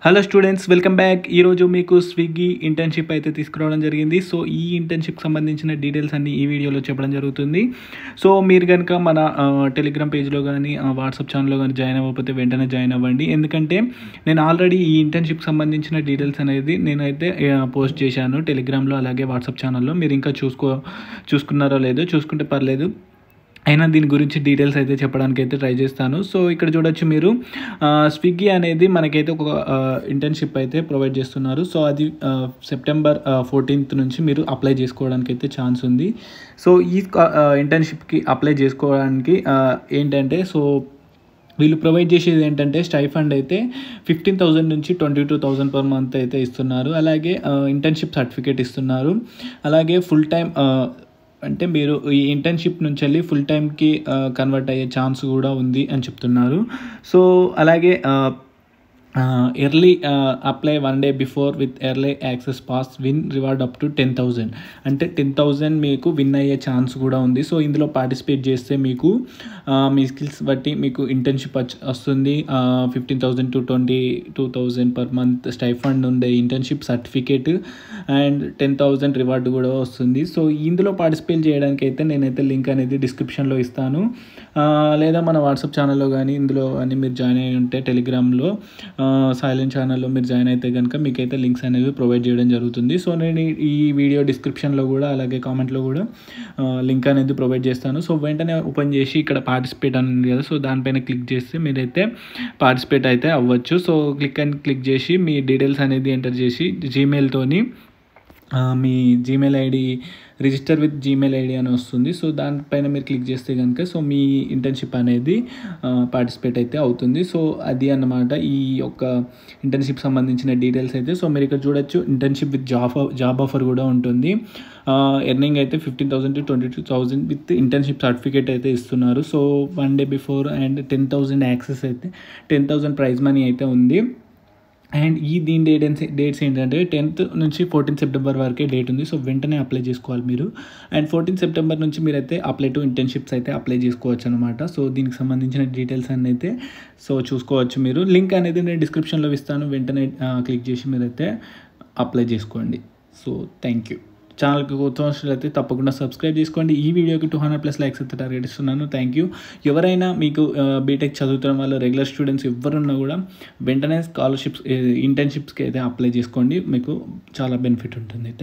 Hello students, welcome back. ఈరోజు మీకు Swiggy internship అయితే తీసుకురావడం జరిగింది. సో ఈ ఇంటర్న్షిప్ సంబంధించిన డీటెయిల్స్ అన్ని ఈ వీడియోలో చెప్పడం జరుగుతుంది. సో మీరు కనుక మన టెలిగ్రామ్ పేజ్లో కానీ వాట్సాప్ ఛానల్లో కానీ జాయిన్ అవ్వకపోతే వెంటనే జాయిన్ అవ్వండి. ఎందుకంటే నేను ఆల్రెడీ ఈ ఇంటర్న్షిప్ సంబంధించిన డీటెయిల్స్ అనేది నేనైతే పోస్ట్ చేశాను టెలిగ్రామ్లో, అలాగే వాట్సాప్ ఛానల్లో. మీరు ఇంకా చూసుకున్నారో లేదో, చూసుకుంటే పర్లేదు, అయినా దీని గురించి డీటెయిల్స్ అయితే చెప్పడానికి అయితే ట్రై చేస్తాను. సో ఇక్కడ చూడొచ్చు మీరు, స్విగ్గీ అనేది మనకైతే ఒక ఇంటర్న్షిప్ అయితే ప్రొవైడ్ చేస్తున్నారు. సో అది సెప్టెంబర్ 14th నుంచి మీరు అప్లై చేసుకోవడానికి అయితే ఛాన్స్ ఉంది. సో ఈ ఇంటర్న్షిప్కి అప్లై చేసుకోవడానికి ఏంటంటే, సో వీళ్ళు ప్రొవైడ్ చేసేది ఏంటంటే స్టైఫండ్ అయితే 15,000 నుంచి 22,000 పర్ మంత్ అయితే ఇస్తున్నారు. అలాగే ఇంటర్న్షిప్ సర్టిఫికేట్ ఇస్తున్నారు. అలాగే ఫుల్ టైం అంటే మీరు ఈ ఇంటర్న్షిప్ నుంచి వెళ్ళి ఫుల్ టైంకి కన్వర్ట్ అయ్యే ఛాన్స్ కూడా ఉంది అని చెప్తున్నారు. సో అలాగే early apply 1 day before with early access pass win reward up to 10,000, అంటే 10,000 మీకు విన్ అయ్యే ఛాన్స్ కూడా ఉంది. సో ఇందులో పార్టిసిపేట్ చేస్తే మీకు మీ స్కిల్స్ బట్టి మీకు ఇంటర్న్షిప్ వస్తుంది. 15,000 to 22,000 పర్ మంత్ స్టైఫండ్ ఉండే ఇంటర్న్షిప్ సర్టిఫికేట్ అండ్ 10,000 రివార్డు కూడా వస్తుంది. సో ఇందులో పార్టిసిపేట్ చేయడానికి అయితే నేనైతే లింక్ అనేది డిస్క్రిప్షన్లో ఇస్తాను, లేదా మన వాట్సాప్ ఛానల్లో కానీ ఇందులో కానీ మీరు జాయిన్ అయ్యి ఉంటే టెలిగ్రామ్లో సైలెంట్ ఛానల్లో మీరు జాయిన్ అయితే కనుక మీకైతే లింక్స్ అనేవి ప్రొవైడ్ చేయడం జరుగుతుంది. సో నేను ఈ వీడియో డిస్క్రిప్షన్లో కూడా అలాగే కామెంట్లో కూడా లింక్ అనేది ప్రొవైడ్ చేస్తాను. సో వెంటనే ఓపెన్ చేసి ఇక్కడ పార్టిసిపేట్ అని ఉంది కదా, సో దానిపైన క్లిక్ చేస్తే మీరైతే పార్టిసిపేట్ అయితే అవ్వచ్చు. సో క్లిక్ చేసి మీ డీటెయిల్స్ అనేది ఎంటర్ చేసి జీమెయిల్తోని మీ Gmail ID register with Gmail ID అని వస్తుంది. సో దానిపైన మీరు క్లిక్ చేస్తే కనుక సో మీ ఇంటర్న్షిప్ అనేది పార్టిసిపేట్ అయితే అవుతుంది. సో అది అన్నమాట ఈ యొక్క ఇంటర్న్షిప్ సంబంధించిన డీటెయిల్స్ అయితే. సో మీరు ఇక్కడ చూడొచ్చు, ఇంటర్న్షిప్ విత్ జాబ్ ఆఫర్ కూడా ఉంటుంది. ఎర్నింగ్ అయితే 15,000 to 22,000 విత్ ఇంటర్న్షిప్ సర్టిఫికేట్ అయితే ఇస్తున్నారు. So 1 day before and 10,000 access అయితే 10,000 ప్రైజ్ మనీ అయితే ఉంది. అండ్ దీని డేట్స్ ఏంటంటే 10th నుంచి 14th సెప్టెంబర్ వరకే డేట్ ఉంది. సో వెంటనే అప్లై చేసుకోవాలి మీరు. అండ్ 14th సెప్టెంబర్ నుంచి మీరైతే అప్లై టు ఇంటర్న్షిప్స్ అయితే అప్లై చేసుకోవచ్చు అనమాట. సో దీనికి సంబంధించిన డీటెయిల్స్ అన్నీ అయితే సో చూసుకోవచ్చు మీరు. లింక్ అనేది నేను డిస్క్రిప్షన్లో ఇస్తాను, వెంటనే క్లిక్ చేసి మీరైతే అప్లై చేసుకోండి. So thank you. ఛానల్కి కొత్త అయితే తప్పకుండా సబ్స్క్రైబ్ చేసుకోండి. ఈ వీడియోకి 200+ లైక్స్ అయితే టార్గెట్ ఇస్తున్నాను. Thank you. ఎవరైనా మీకు బీటెక్ చదువుతున్న వాళ్ళు, రెగ్యులర్ స్టూడెంట్స్ ఎవరున్నా కూడా వెంటనే స్కాలర్షిప్స్ ఇంటర్న్షిప్స్కి అయితే అప్లై చేసుకోండి, మీకు చాలా బెనిఫిట్ ఉంటుంది.